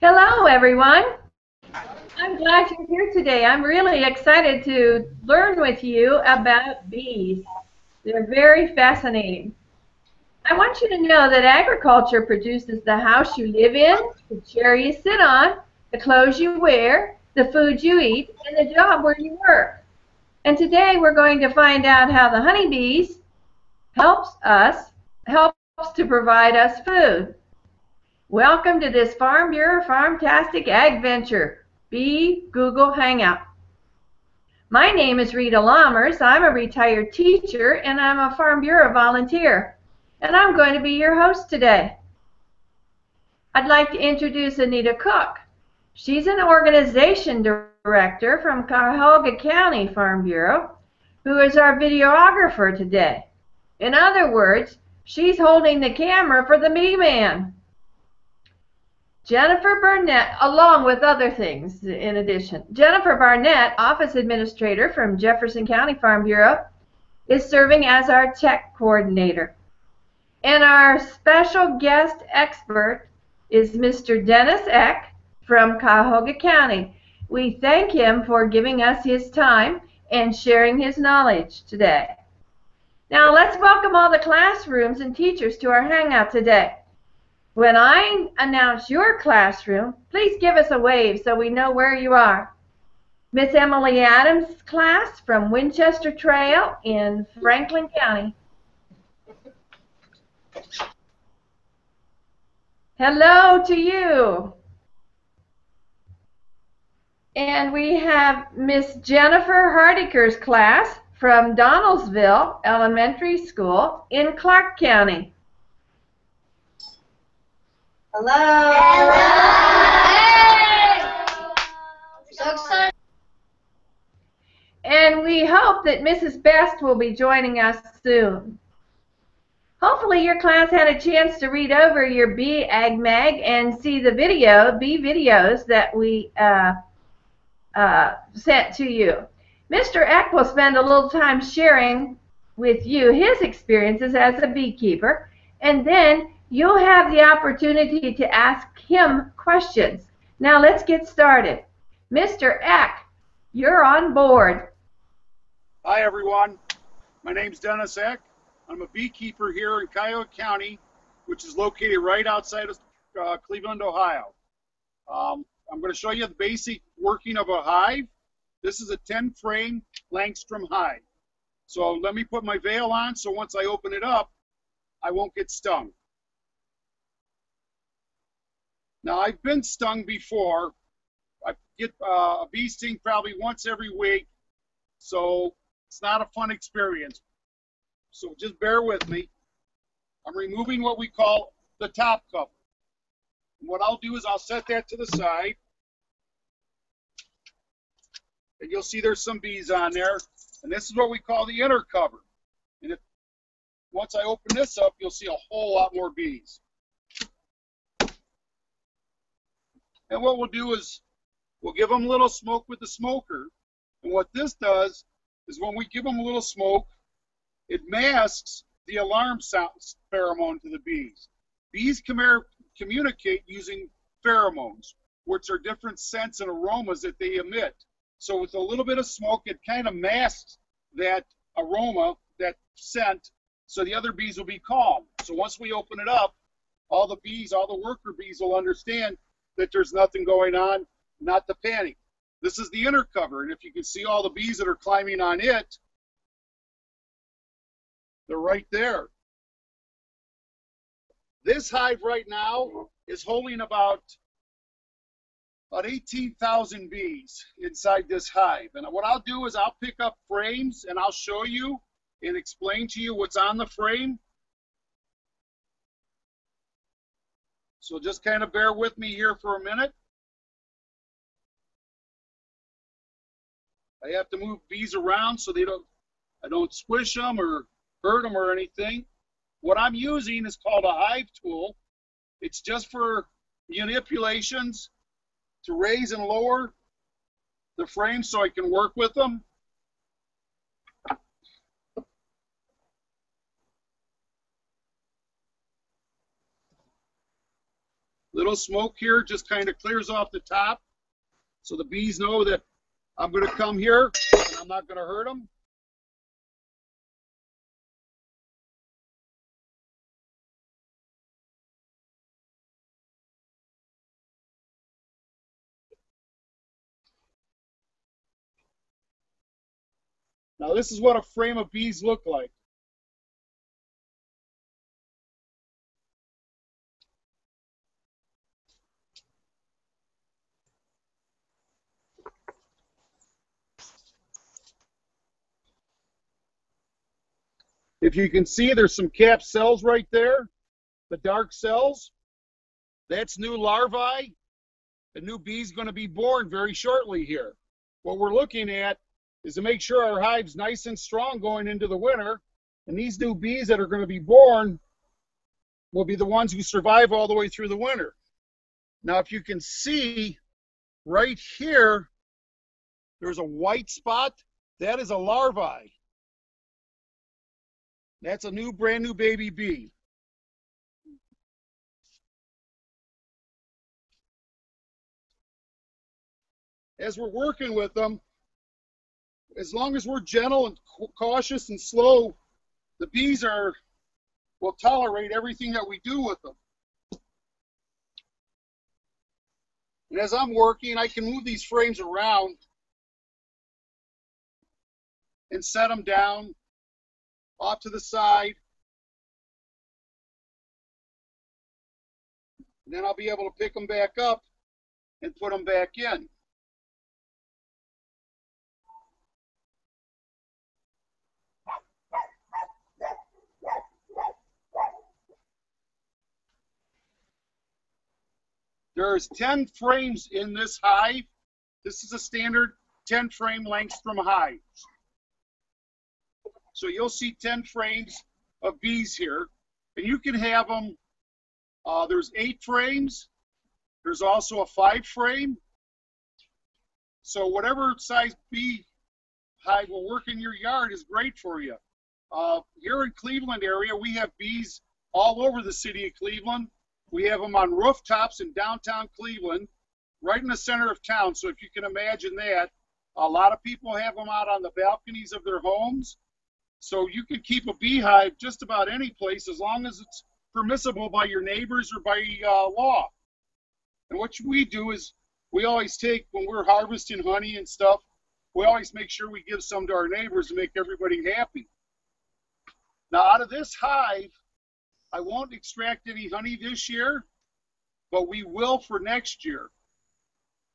Hello, everyone. I'm glad you're here today. I'm really excited to learn with you about bees. They're very fascinating. I want you to know that agriculture produces the house you live in, the chair you sit on, the clothes you wear, the food you eat, and the job where you work. And today we're going to find out how the honeybees helps to provide us food. Welcome to this Farm Bureau Farmtastic Agventure Bee Google Hangout. My name is Rita Lammers. I'm a retired teacher and I'm a Farm Bureau volunteer. And I'm going to be your host today. I'd like to introduce Anita Cook. She's an organization director from Cuyahoga County Farm Bureau, who is our videographer today. In other words, she's holding the camera for the bee man. Jennifer Burnett, along with other things in addition. Jennifer Barnett, Office Administrator from Jefferson County Farm Bureau, is serving as our tech coordinator. And our special guest expert is Mr. Dennis Eck from Cuyahoga County. We thank him for giving us his time and sharing his knowledge today. Now let's welcome all the classrooms and teachers to our hangout today. When I announce your classroom, please give us a wave so we know where you are. Miss Emily Adams' class from Winchester Trail in Franklin County. Hello to you. And we have Miss Jennifer Hardiker's class from Donaldsville Elementary School in Clark County. Hello. Hello. Hey. So excited. And we hope that Mrs. Best will be joining us soon. Hopefully your class had a chance to read over your Bee Ag Mag and see the bee videos that we sent to you. Mr. Eck will spend a little time sharing with you his experiences as a beekeeper, and then you'll have the opportunity to ask him questions. Now let's get started. Mr. Eck, you're on board. Hi everyone, my name's Dennis Eck. I'm a beekeeper here in Cuyahoga County, which is located right outside of Cleveland, Ohio. I'm going to show you the basic working of a hive. This is a 10-frame Langstrom hive. So let me put my veil on so once I open it up, I won't get stung. Now, I've been stung before. I get a bee sting probably once every week, so it's not a fun experience. So just bear with me. I'm removing what we call the top cover. And what I'll do is I'll set that to the side. And you'll see there's some bees on there. And this is what we call the inner cover. And once I open this up, you'll see a whole lot more bees. And what we'll do is we'll give them a little smoke with the smoker. And what this does is when we give them a little smoke, it masks the alarm sound pheromone to the bees. Bees communicate using pheromones, which are different scents and aromas that they emit. So with a little bit of smoke, it kind of masks that aroma, that scent, so the other bees will be calm. So once we open it up, all the bees, all the worker bees will understand that there's nothing going on, not to panic. This is the inner cover, and if you can see all the bees that are climbing on it, they're right there. This hive right now is holding about 18,000 bees inside this hive. And what I'll do is I'll pick up frames and I'll show you and explain to you what's on the frame. So just kind of bear with me here for a minute. I have to move bees around so I don't squish them or hurt them or anything. What I'm using is called a hive tool. It's just for manipulations to raise and lower the frame so I can work with them. Little smoke here just kind of clears off the top, so the bees know that I'm going to come here and I'm not going to hurt them. Now this is what a frame of bees look like. If you can see, there's some capped cells right there, the dark cells. That's new larvae. The new bee's going to be born very shortly here. What we're looking at is to make sure our hive's nice and strong going into the winter, and these new bees that are going to be born will be the ones who survive all the way through the winter. Now, if you can see right here, there's a white spot. That is a larvae. That's a new, brand new baby bee. As we're working with them, as long as we're gentle and cautious and slow, the bees will tolerate everything that we do with them. And as I'm working, I can move these frames around and set them down off to the side. And then I'll be able to pick them back up and put them back in. There's 10 frames in this hive. This is a standard 10 frame Langstrom hive. So you'll see 10 frames of bees here, and you can have them, there's 8 frames. There's also a 5 frame. So whatever size bee hive will work in your yard is great for you. Here in Cleveland area, we have bees all over the city of Cleveland. We have them on rooftops in downtown Cleveland, right in the center of town. So if you can imagine that, a lot of people have them out on the balconies of their homes. So you can keep a beehive just about any place as long as it's permissible by your neighbors or by law. And what we do is we always take, when we're harvesting honey and stuff, we always make sure we give some to our neighbors to make everybody happy. Now out of this hive, I won't extract any honey this year, but we will for next year.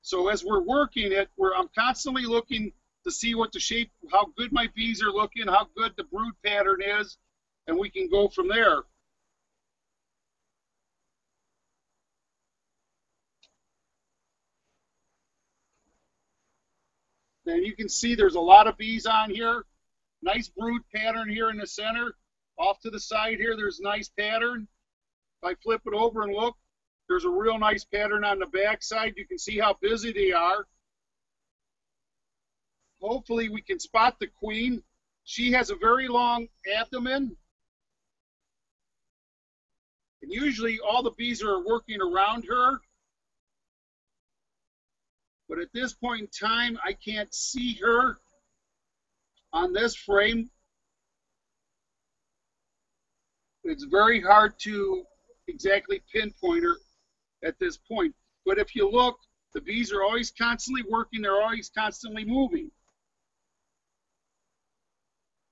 So as we're working it, I'm constantly looking to see what the shape, how good my bees are looking, how good the brood pattern is, and we can go from there. And you can see there's a lot of bees on here. Nice brood pattern here in the center. Off to the side here, there's a nice pattern. If I flip it over and look, there's a real nice pattern on the back side. You can see how busy they are. Hopefully we can spot the queen. She has a very long abdomen. And usually all the bees are working around her. But at this point in time, I can't see her on this frame. It's very hard to exactly pinpoint her at this point. But if you look, the bees are always constantly working. They're always constantly moving.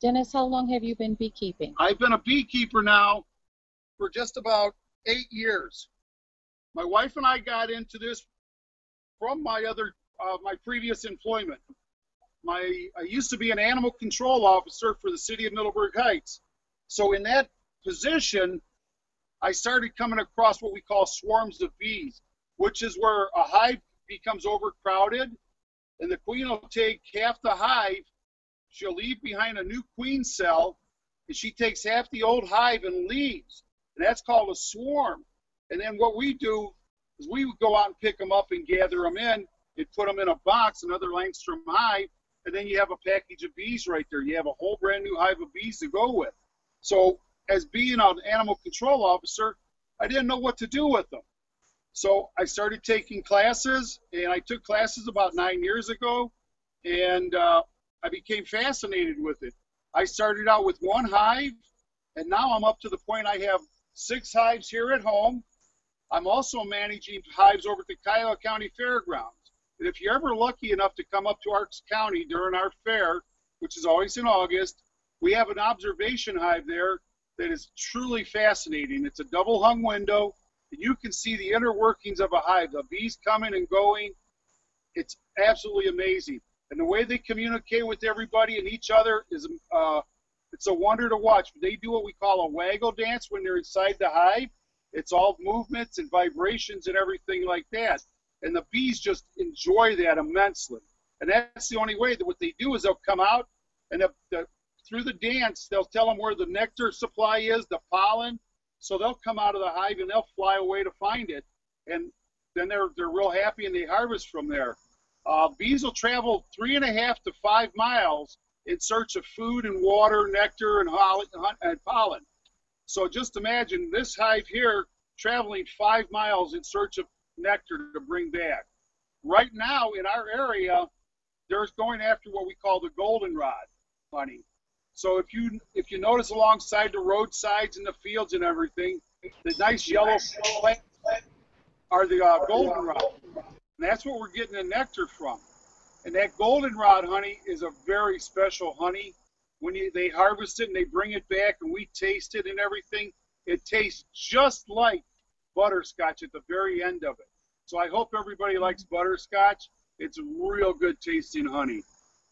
Dennis, how long have you been beekeeping? I've been a beekeeper now for just about 8 years. My wife and I got into this from my previous employment. I used to be an animal control officer for the city of Middleburg Heights. So in that position, I started coming across what we call swarms of bees, which is where a hive becomes overcrowded, and the queen will take half the hive. She'll leave behind a new queen cell, and she takes half the old hive and leaves. And that's called a swarm. And then what we do is we would go out and pick them up and gather them in and put them in a box, another Langstrom hive, and then you have a package of bees right there. You have a whole brand new hive of bees to go with. So as being an animal control officer, I didn't know what to do with them. So I started taking classes, and I took classes about 9 years ago, and I became fascinated with it. I started out with one hive, and now I'm up to the point I have 6 hives here at home. I'm also managing hives over at the Kiowa County Fairgrounds. And if you're ever lucky enough to come up to our county during our fair, which is always in August, we have an observation hive there that is truly fascinating. It's a double hung window. And you can see the inner workings of a hive, the bees coming and going. It's absolutely amazing. And the way they communicate with everybody and each other is it's a wonder to watch. They do what we call a waggle dance when they're inside the hive. It's all movements and vibrations and everything like that. And the bees just enjoy that immensely. And that's the only way that what they do is they'll come out and through the dance, they'll tell them where the nectar supply is, the pollen. So they'll come out of the hive and they'll fly away to find it. And then they're real happy and they harvest from there. Bees will travel 3.5 to 5 miles in search of food and water, nectar, and pollen. So just imagine this hive here traveling 5 miles in search of nectar to bring back. Right now in our area, they're going after what we call the goldenrod honey. So if you notice alongside the roadsides and the fields and everything, the nice yellow plants are the goldenrod. And that's what we're getting the nectar from. And that goldenrod honey is a very special honey. When they harvest it and they bring it back and we taste it and everything, it tastes just like butterscotch at the very end of it. So I hope everybody likes butterscotch. It's real good tasting honey.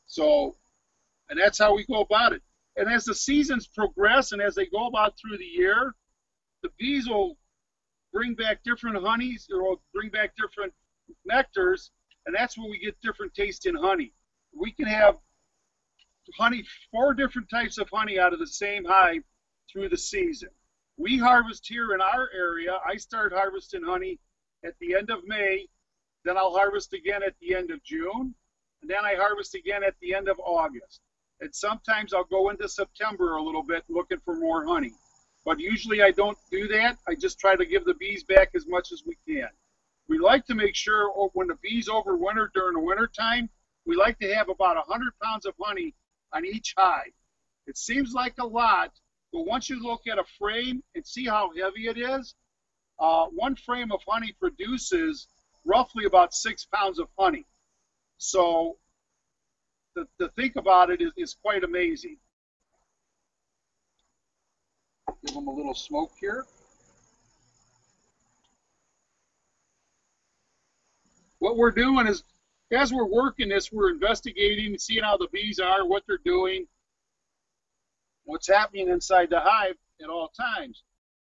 So, and that's how we go about it. And as the seasons progress and as they go about through the year, the bees will bring back different honeys or will bring back different nectars, and that's when we get different taste in honey. We can have honey, 4 different types of honey out of the same hive through the season. We harvest here in our area. I start harvesting honey at the end of May, then I'll harvest again at the end of June, and then I harvest again at the end of August. And sometimes I'll go into September a little bit looking for more honey. But usually I don't do that. I just try to give the bees back as much as we can. We like to make sure when the bees overwinter during the winter time, we like to have about 100 pounds of honey on each hive. It seems like a lot, but once you look at a frame and see how heavy it is, 1 frame of honey produces roughly about 6 pounds of honey. So to think about it is quite amazing. Give them a little smoke here. What we're doing is, as we're working this, we're investigating, seeing how the bees are, what they're doing, what's happening inside the hive at all times.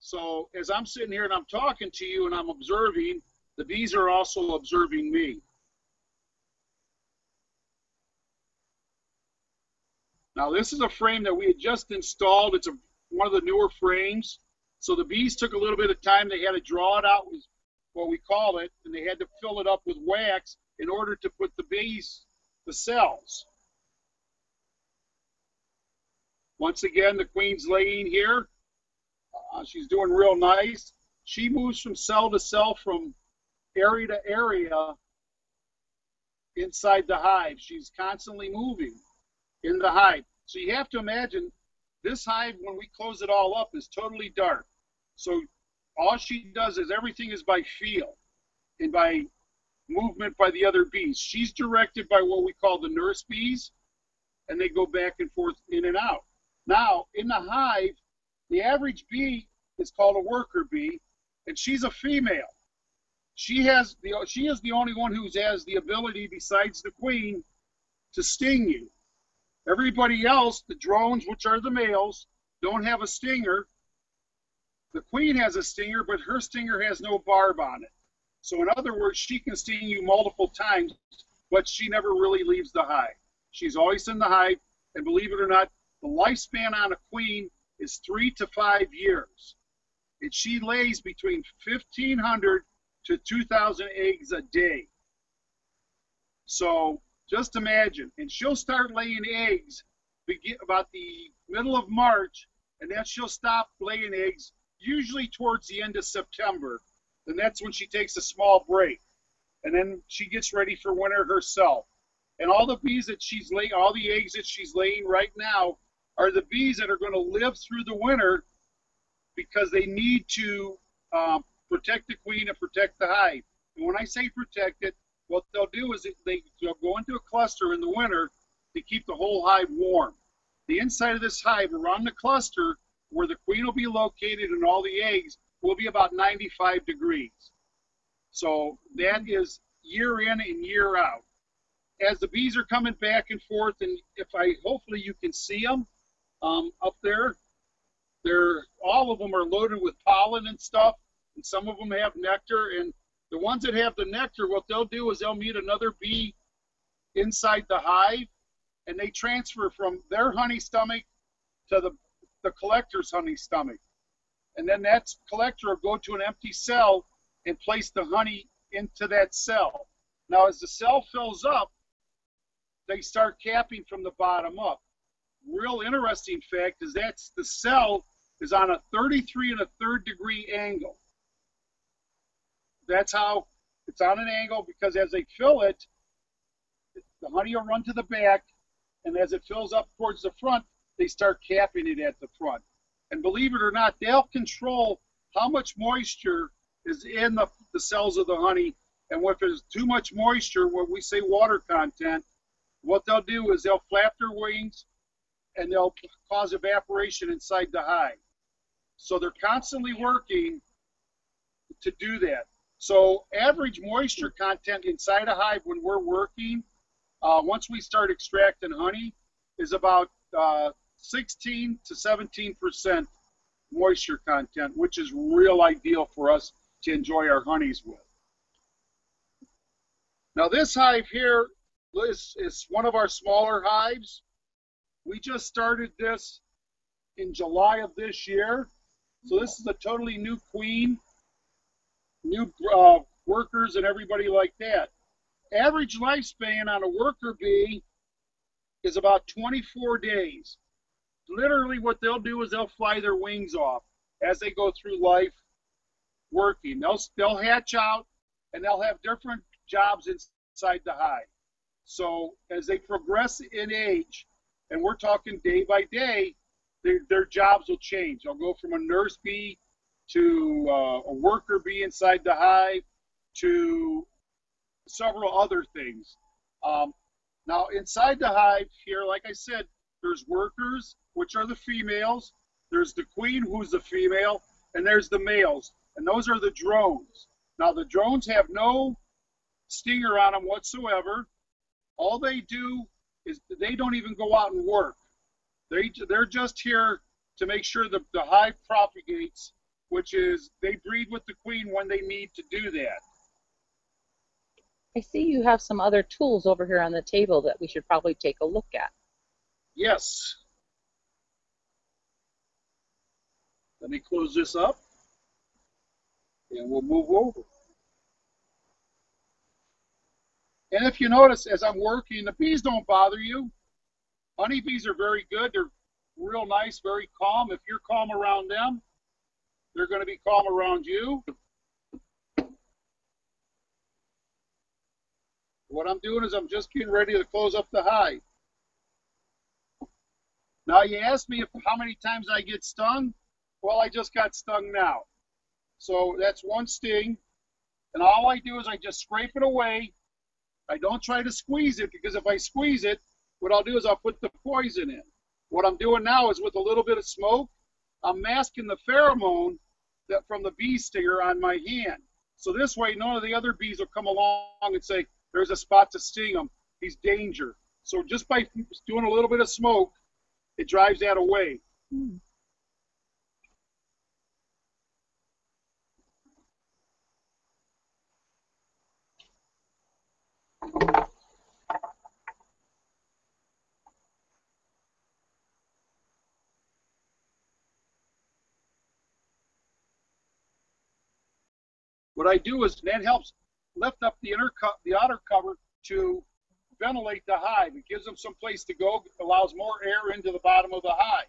So as I'm sitting here and I'm talking to you and I'm observing, the bees are also observing me. Now this is a frame that we had just installed. It's one of the newer frames. So the bees took a little bit of time. They had to draw it out, was what we call it, and they had to fill it up with wax in order to put the cells. Once again, the queen's laying here. She's doing real nice. She moves from cell to cell, from area to area inside the hive. She's constantly moving in the hive. So you have to imagine this hive, when we close it all up, is totally dark. So all she does is everything is by feel and by movement by the other bees. She's directed by what we call the nurse bees, and they go back and forth in and out. Now, in the hive, the average bee is called a worker bee, and she's a female. She is the only one who has the ability, besides the queen, to sting you. Everybody else, the drones, which are the males, don't have a stinger. The queen has a stinger, but her stinger has no barb on it. So in other words, she can sting you multiple times, but she never really leaves the hive. She's always in the hive, and believe it or not, the lifespan on a queen is 3 to 5 years. And she lays between 1,500 to 2,000 eggs a day. So just imagine, and she'll start laying eggs about the middle of March, and then she'll stop laying eggs usually towards the end of September. then that's when she takes a small break. And then she gets ready for winter herself. And all the bees that she's laying, all the eggs that she's laying right now are the bees that are going to live through the winter because they need to protect the queen and protect the hive. And when I say protect it, what they'll do is they'll go into a cluster in the winter to keep the whole hive warm. The inside of this hive around the cluster where the queen will be located and all the eggs will be about 95 degrees. So that is year in and year out. As the bees are coming back and forth, and hopefully you can see them up there, all of them are loaded with pollen and stuff, and some of them have nectar. And the ones that have the nectar, what they'll do is they'll meet another bee inside the hive, and they transfer from their honey stomach to the collector's honey stomach. And then that collector will go to an empty cell and place the honey into that cell. Now, as the cell fills up, they start capping from the bottom up. Real interesting fact is that the cell is on a 33 1/3 degree angle. That's how it's on an angle, because as they fill it, the honey will run to the back, and as it fills up towards the front, they start capping it at the front. And believe it or not, they'll control how much moisture is in the cells of the honey. And if there's too much moisture, when we say water content, what they'll do is they'll flap their wings and they'll cause evaporation inside the hive. So they're constantly working to do that. So average moisture content inside a hive when we're working, once we start extracting honey, is about 16 to 17% moisture content, which is real ideal for us to enjoy our honeys with. Now this hive here is one of our smaller hives. We just started this in July of this year. So this is a totally new queen, new workers and everybody like that. Average lifespan on a worker bee is about 24 days. Literally what they'll do is they'll fly their wings off as they go through life working. They'll hatch out and they'll have different jobs inside the hive. So as they progress in age, and we're talking day by day, their jobs will change. They'll go from a nurse bee to a worker bee inside the hive to several other things. Now inside the hive here, like I said, there's workers, which are the females. There's the queen, who's the female, and there's the males. And those are the drones. Now the drones have no stinger on them whatsoever. All they do is they don't even go out and work. They're just here to make sure that the hive propagates, which is they breed with the queen when they need to do that. I see you have some other tools over here on the table that we should probably take a look at. Yes. Let me close this up, and we'll move over. And if you notice, as I'm working, the bees don't bother you. Honeybees are very good. They're real nice, very calm. If you're calm around them, they're going to be calm around you. What I'm doing is I'm just getting ready to close up the hive. Now you asked me how many times I get stung. Well, I just got stung now. So that's one sting. And all I do is I just scrape it away. I don't try to squeeze it, because if I squeeze it, what I'll do is I'll put the poison in. What I'm doing now is with a little bit of smoke, I'm masking the pheromone from the bee stinger on my hand. So this way, none of the other bees will come along and say, there's a spot to sting him. He's danger. So just by doing a little bit of smoke, it drives that away. What I do is that helps lift up the outer cover to ventilate the hive. It gives them some place to go, allows more air into the bottom of the hive.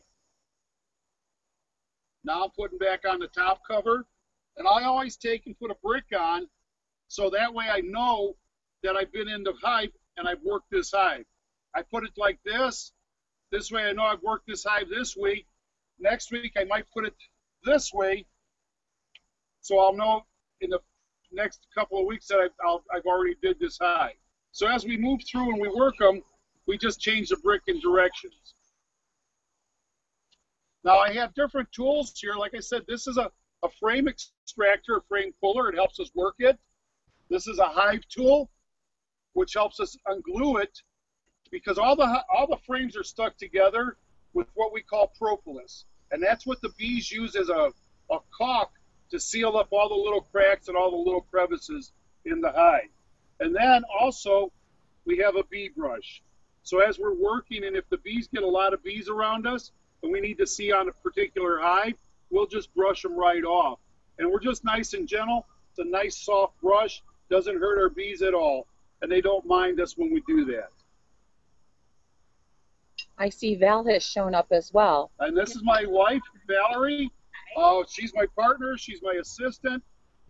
Now I'm putting back on the top cover, And I always take and put a brick on, so that way I know that I've been in the hive and I've worked this hive. I put it like this. This way I know I've worked this hive this week. Next week I might put it this way, so I'll know in the next couple of weeks that I've already did this hive. So as we move through and we work them, we just change the brick in directions. Now I have different tools here. Like I said, this is a frame extractor, a frame puller. It helps us work it. This is a hive tool, which helps us unglue it, because all the frames are stuck together with what we call propolis, and that's what the bees use as a caulk to seal up all the little cracks and all the little crevices in the hive. And then also we have a bee brush. So as we're working, and if the bees get a lot of bees around us and we need to see on a particular hive, we'll just brush them right off. And we're just nice and gentle. It's a nice soft brush, doesn't hurt our bees at all, and they don't mind us when we do that. I see Val has shown up as well. And this is my wife, Valerie. She's my partner. She's my assistant.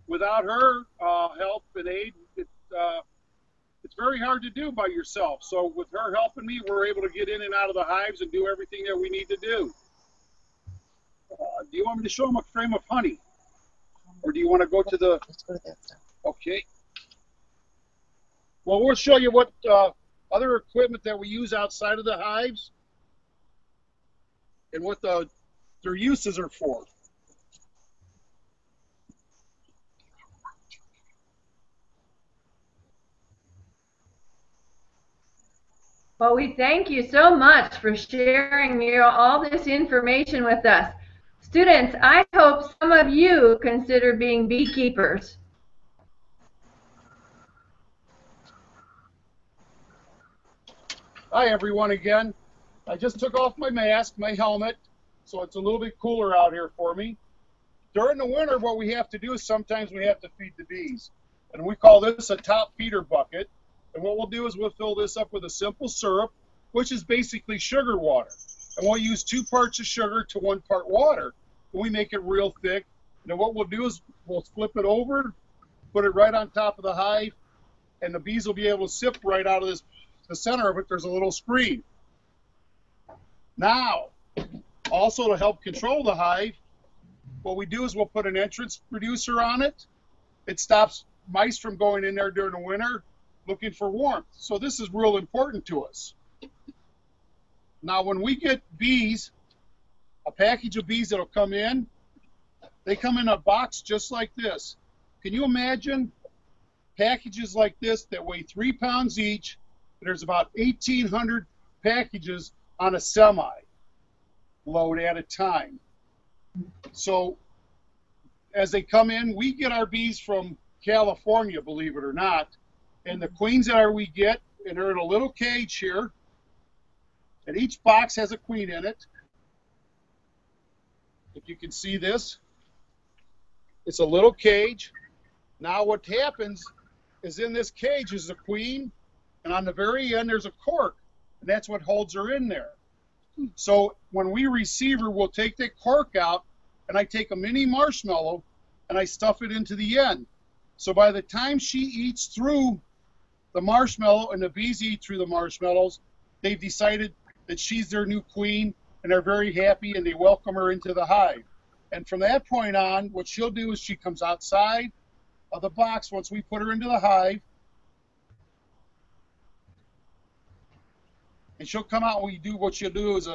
Without her help and aid, it's very hard to do by yourself. So with her helping me, we're able to get in and out of the hives and do everything that we need to do. Do you want me to show them a frame of honey? Or do you want to go to the... Let's go to that stuff. Okay. Well, we'll show you what other equipment that we use outside of the hives and what their uses are for. Well, we thank you so much for sharing all this information with us. Students, I hope some of you consider being beekeepers. Hi, everyone, again. I just took off my mask, my helmet, so it's a little bit cooler out here for me. During the winter, what we have to do is sometimes we have to feed the bees. And we call this a top feeder bucket. And what we'll do is we'll fill this up with a simple syrup, which is basically sugar water. And we'll use 2 parts of sugar to 1 part water. And we make it real thick. And then what we'll do is we'll flip it over, put it right on top of the hive, and the bees will be able to sip right out of this. The center of it, there's a little screen. Now, also to help control the hive, what we do is we'll put an entrance reducer on it. It stops mice from going in there during the winter looking for warmth. So this is real important to us. Now, when we get bees, a package of bees that'll come in, they come in a box just like this. Can you imagine packages like this that weigh 3 pounds each? There's about 1,800 packages on a semi load at a time. So as they come in, we get our bees from California, believe it or not. And the queens that we get, and they're in a little cage here. And each box has a queen in it. If you can see this, it's a little cage. Now what happens is in this cage is the queen, and on the very end there's a cork, and that's what holds her in there. So when we receive her, we'll take that cork out, and I take a mini marshmallow and I stuff it into the end. So by the time she eats through the marshmallow and the bees eat through the marshmallows, they've decided that she's their new queen, and they're very happy, and they welcome her into the hive. And from that point on, what she'll do is she comes outside of the box once we put her into the hive, and she'll come out. What she'll do is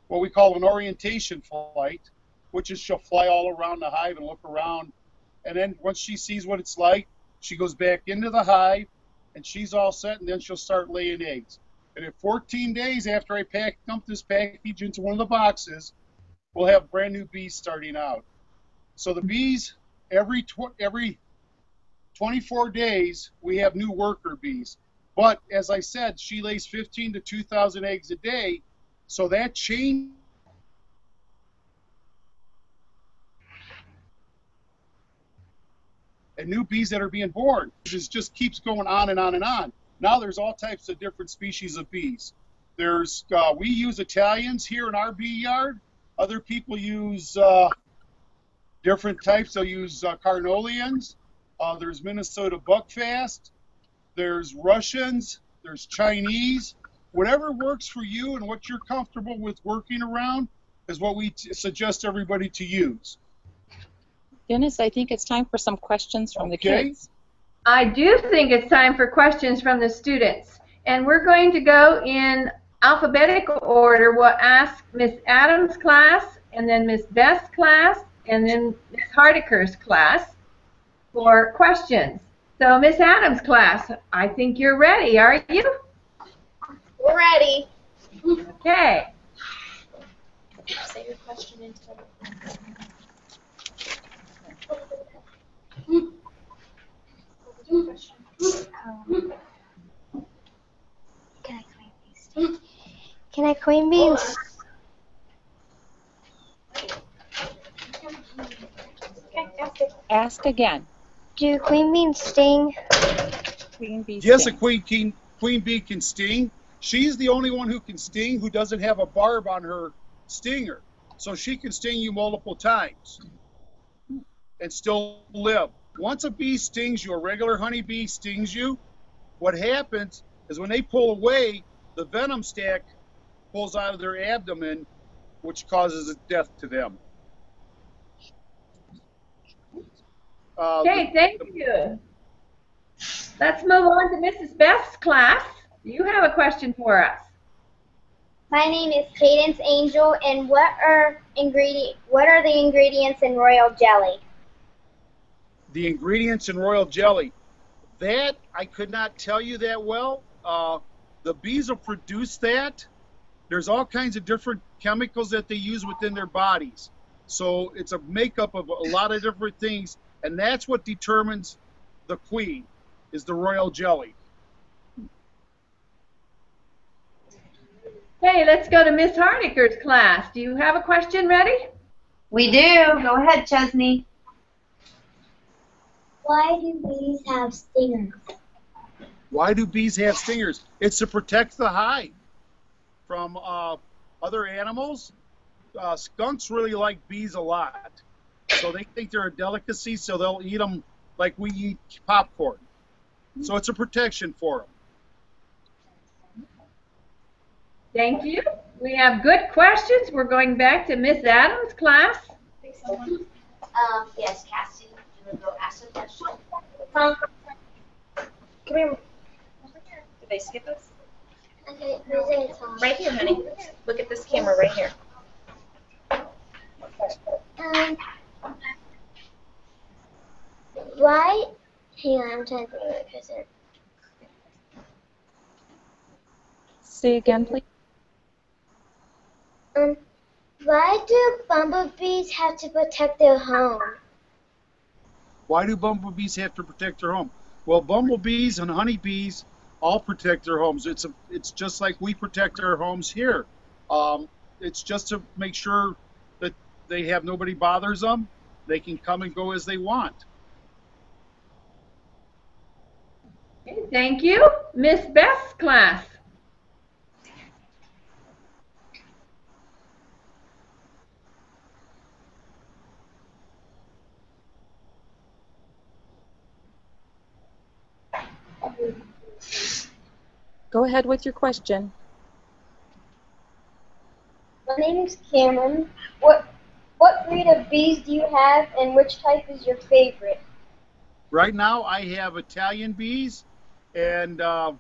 what we call an orientation flight, which is she'll fly all around the hive and look around. And then once she sees what it's like, she goes back into the hive, and she's all set, and then she'll start laying eggs. And in 14 days after I dump this package into one of the boxes, we'll have brand new bees starting out. So the bees, every 24 days, we have new worker bees. But as I said, she lays 15 to 2,000 eggs a day, so that change. And new bees that are being born. It just keeps going on and on and on. Now there's all types of different species of bees. We use Italians here in our bee yard. Other people use different types. They'll use carnelians. There's Minnesota buckfast. There's Russians. There's Chinese. Whatever works for you and what you're comfortable with working around is what we suggest everybody to use. Dennis, I think it's time for some questions from the Okay. kids. I do think it's time for questions from the students. And we're going to go in alphabetical order. We'll ask Miss Adams' class, and then Miss Best's class, and then Miss Hardiker's class for questions. So Miss Adams' class, I think you're ready, are you? We're ready. Okay. Say your question into Can I queen beans? Ask again. Do queen beans sting? Queen bee Yes, sting. a queen bee can sting. She's the only one who can sting who doesn't have a barb on her stinger. So she can sting you multiple times and still live. Once a bee stings you, a regular honey bee stings you, what happens is when they pull away, the venom sac pulls out of their abdomen, which causes a death to them. Okay, thank you. Let's move on to Mrs. Best's class. You have a question for us. My name is Cadence Angel, and what are the ingredients in royal jelly? The ingredients in royal jelly, that I could not tell you that well. The bees will produce that. There's all kinds of different chemicals that they use within their bodies. So it's a makeup of a lot of different things, and that's what determines the queen, is the royal jelly. Okay, let's go to Miss Hardiker's class. Do you have a question ready? We do. Go ahead, Chesney. Why do bees have stingers? Why do bees have stingers? It's to protect the hive from other animals. Skunks really like bees a lot. So they think they're a delicacy, so they'll eat them like we eat popcorn. So it's a protection for them. Thank you. We have good questions. We're going back to Miss Adams' class. Yes, Cassie. You want to go ask a question? Come here. Did they skip us? Okay, who's it? Right here, honey. Look at this camera right here. Why? Hang on, I'm trying to think of it because Say again, please. why do bumblebees have to protect their home? Why do bumblebees have to protect their home? Well, bumblebees and honeybees all protect their homes. It's just like we protect our homes here. It's just to make sure that they have nobody bothers them. They can come and go as they want. Okay, thank you. Miss Best's class. Go ahead with your question. My name is Cameron. What breed of bees do you have, and which type is your favorite? Right now, I have Italian bees, and out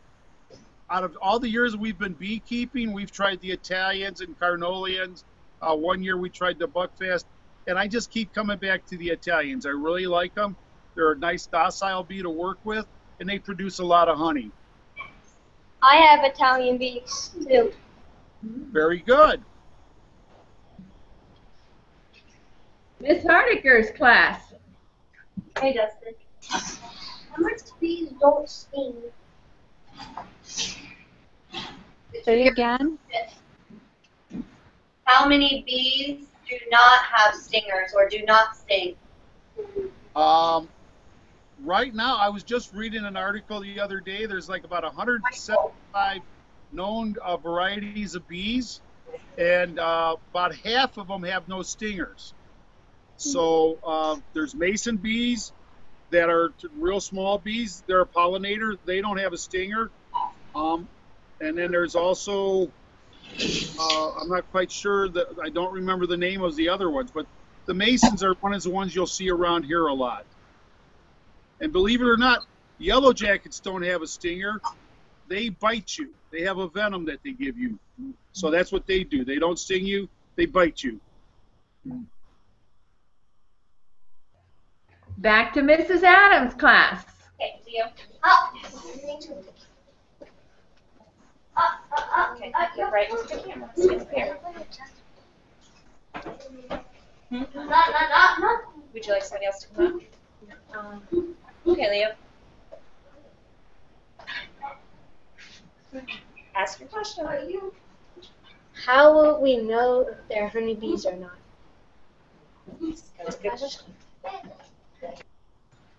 of all the years we've been beekeeping, we've tried the Italians and Carnolians. One year we tried the Buckfast, and I just keep coming back to the Italians. I really like them. They're a nice docile bee to work with, and they produce a lot of honey. I have Italian bees too. Very good. Miss Hardiker's class. Hey, Dustin. How much bees don't sting? Say again. How many bees do not have stingers or do not sting? Right now, I was just reading an article the other day. There's like about 175 known varieties of bees, and about half of them have no stingers. So there's mason bees that are real small bees. They're a pollinator. They don't have a stinger. And then there's also, I'm not quite sure, that I don't remember the name of the other ones, but the masons are one of the ones you'll see around here a lot. And believe it or not, yellow jackets don't have a stinger. They bite you. They have a venom that they give you. So that's what they do. They don't sting you, they bite you. Back to Mrs. Adams' class. Okay, Leo. Up. Okay, you're right with the camera. Sit there. Would you like somebody else to come up? Okay, Leo. Ask your question. How will we know if they're honeybees or not? That's a good question.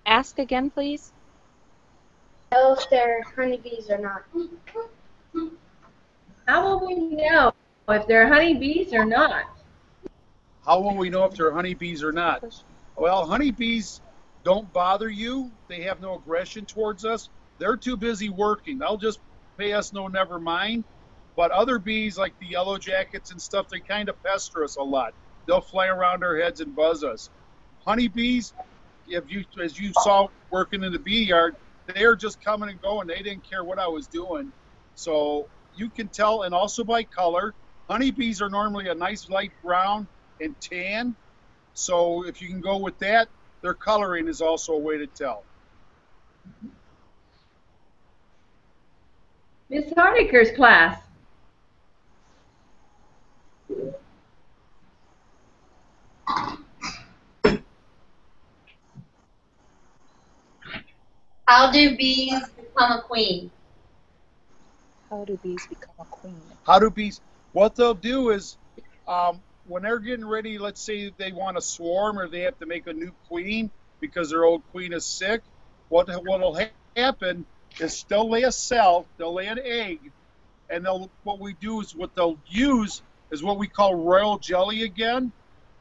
Ask again, please. Know if they're honeybees or not? How will we know if they're honeybees or not? How will we know if they're honeybees or not? Well, honeybees don't bother you. They have no aggression towards us. They're too busy working. They'll just pay us no never mind. But other bees, like the yellow jackets and stuff, they kind of pester us a lot. They'll fly around our heads and buzz us. Honeybees, as you saw working in the bee yard, they're just coming and going. They didn't care what I was doing. So you can tell, and also by color. Honeybees are normally a nice light brown and tan. So if you can go with that, their coloring is also a way to tell. Miss Hardiker's class. How do bees become a queen? How do bees become a queen? How do bees? What they'll do is, when they're getting ready, let's say they want to swarm or they have to make a new queen because their old queen is sick. What'll happen is they'll lay a cell, they'll lay an egg, and what they'll use is what we call royal jelly again,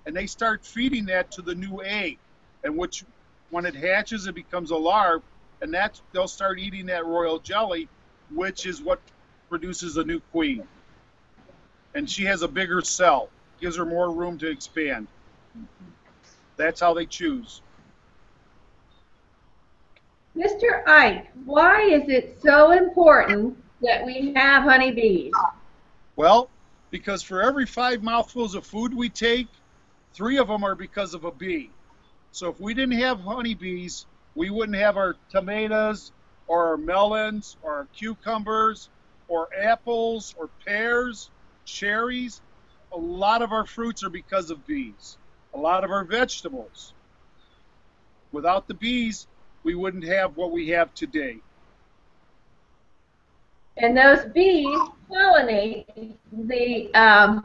and they start feeding that to the new egg, and when it hatches, it becomes a larva, and they'll start eating that royal jelly, which is what produces a new queen. And she has a bigger cell, gives her more room to expand. That's how they choose. Mr. Ike, why is it so important that we have honeybees? Well, because for every 5 mouthfuls of food we take, 3 of them are because of a bee. So if we didn't have honeybees, we wouldn't have our tomatoes or our melons or our cucumbers or apples or pears, cherries. A lot of our fruits are because of bees. A lot of our vegetables. Without the bees, we wouldn't have what we have today. And those bees pollinate the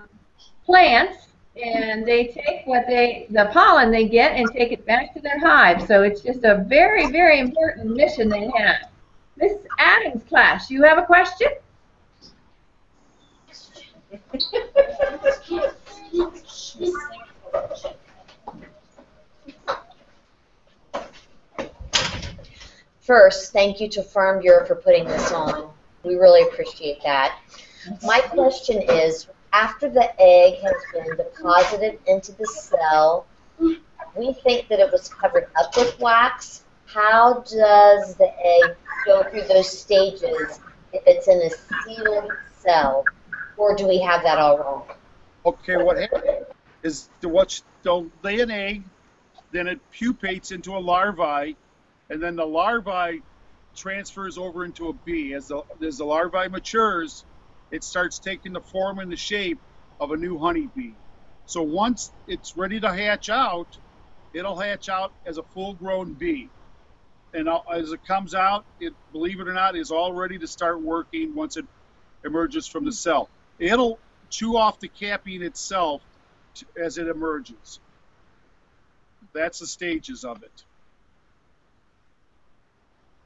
plants, and they take the pollen they get and take it back to their hive. So it's just a very, very important mission they have. Miss Adams' class, you have a question? First, thank you to Farm Bureau for putting this on. We really appreciate that. My question is, after the egg has been deposited into the cell, we think that it was covered up with wax. How does the egg go through those stages if it's in a sealed cell, or do we have that all wrong? Okay, what happens is they'll lay an egg, then it pupates into a larvae, and then the larvae transfers over into a bee. As the larvae matures, it starts taking the form and the shape of a new honeybee. So once it's ready to hatch out, it'll hatch out as a full-grown bee. And as it comes out, it, believe it or not, is all ready to start working once it emerges from the cell. It'll chew off the capping itself as it emerges. That's the stages of it.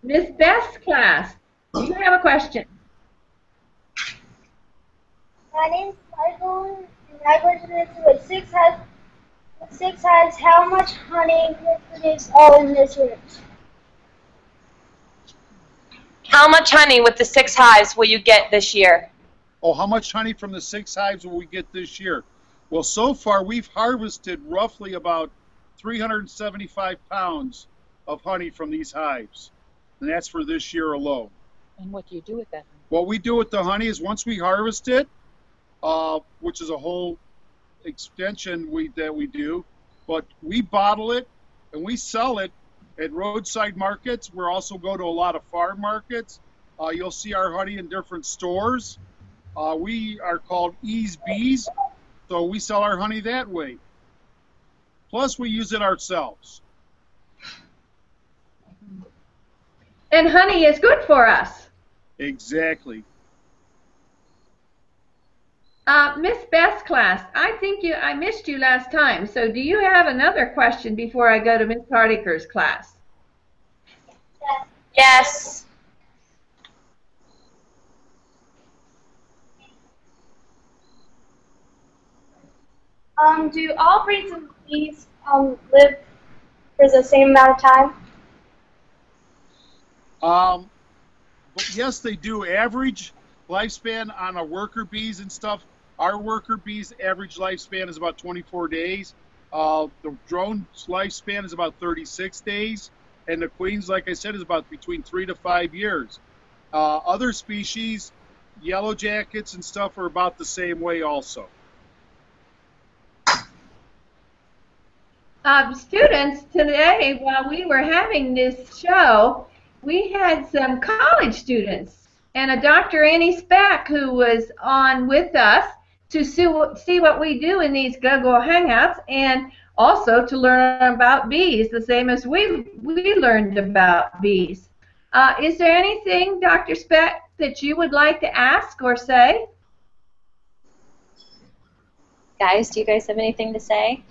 Miss Best's class, you have a question? My name's Michael, and my question is, what 6 has With 6 hives, how much honey will produce all in this room? How much honey with the 6 hives will you get this year? Oh, how much honey from the 6 hives will we get this year? Well, so far we've harvested roughly about 375 pounds of honey from these hives, and that's for this year alone. And what do you do with that? What we do with the honey is once we harvest it, which is a whole extension that we do, but we bottle it and we sell it at roadside markets. We also go to a lot of farm markets. You'll see our honey in different stores. We are called Ease Bees, so we sell our honey that way. Plus, we use it ourselves. And honey is good for us. Exactly. Miss Beth's class, I think I missed you last time, so do you have another question before I go to Miss Hardiker's class? Yes. Do all breeds of bees live for the same amount of time? But yes, they do. Average lifespan on a worker bees and stuff. Our worker bees' average lifespan is about 24 days. The drone's lifespan is about 36 days. And the queen's, like I said, is about between 3 to 5 years. Other species, yellow jackets and stuff, are about the same way also. Students, today, while we were having this show, we had some college students and a Dr. Annie Spack who was on with us to see what we do in these Google Hangouts, and also to learn about bees, the same as we learned about bees. Is there anything, Dr. Spack, that you would like to ask or say? Guys, do you guys have anything to say?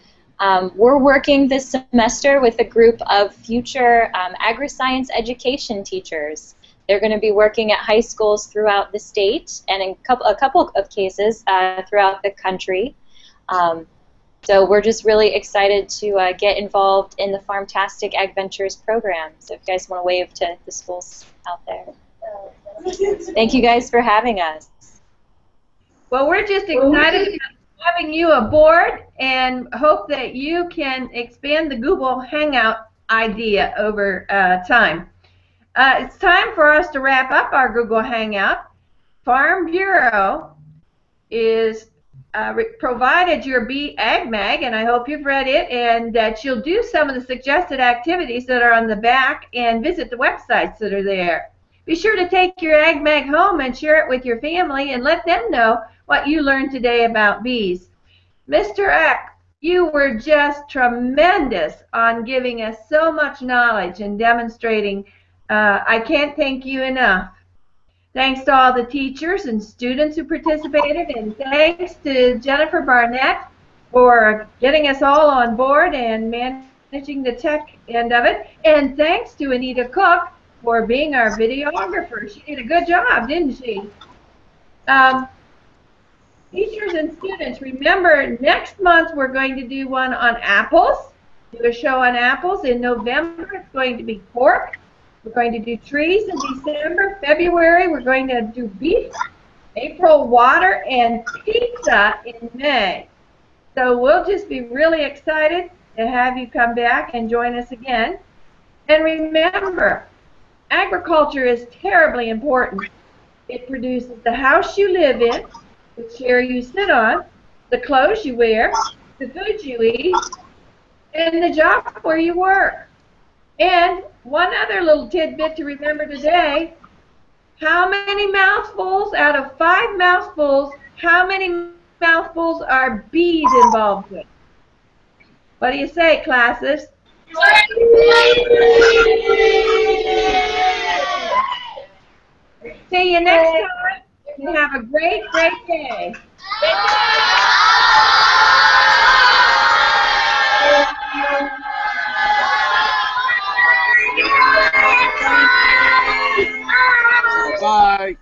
We're working this semester with a group of future agri-science education teachers. They're going to be working at high schools throughout the state and in a couple of cases throughout the country. So we're just really excited to get involved in the Farmtastic Agventures program. So if you guys want to wave to the schools out there. Thank you guys for having us. Well, we're just excited about having you aboard and hope that you can expand the Google Hangout idea over time. It's time for us to wrap up our Google Hangout. Farm Bureau is provided your Bee Ag Mag, and I hope you've read it and that you'll do some of the suggested activities that are on the back and visit the websites that are there. Be sure to take your Ag Mag home and share it with your family and let them know what you learned today about bees. Mr. Eck, you were just tremendous on giving us so much knowledge and demonstrating. I can't thank you enough. Thanks to all the teachers and students who participated, and thanks to Jennifer Barnett for getting us all on board and managing the tech end of it. And thanks to Anita Cook for being our videographer. She did a good job, didn't she? Teachers and students, remember next month we're going to do one on apples. Do a show on apples. In November it's going to be pork. We're going to do trees in December. February we're going to do beef. April water, and pizza in May. So we'll just be really excited to have you come back and join us again. And remember, agriculture is terribly important. It produces the house you live in, the chair you sit on, the clothes you wear, the food you eat, and the job where you work. And one other little tidbit to remember today, how many mouthfuls out of 5 mouthfuls, how many mouthfuls are bees involved with? What do you say, classes? See you next time. And have a great, great day. Bye.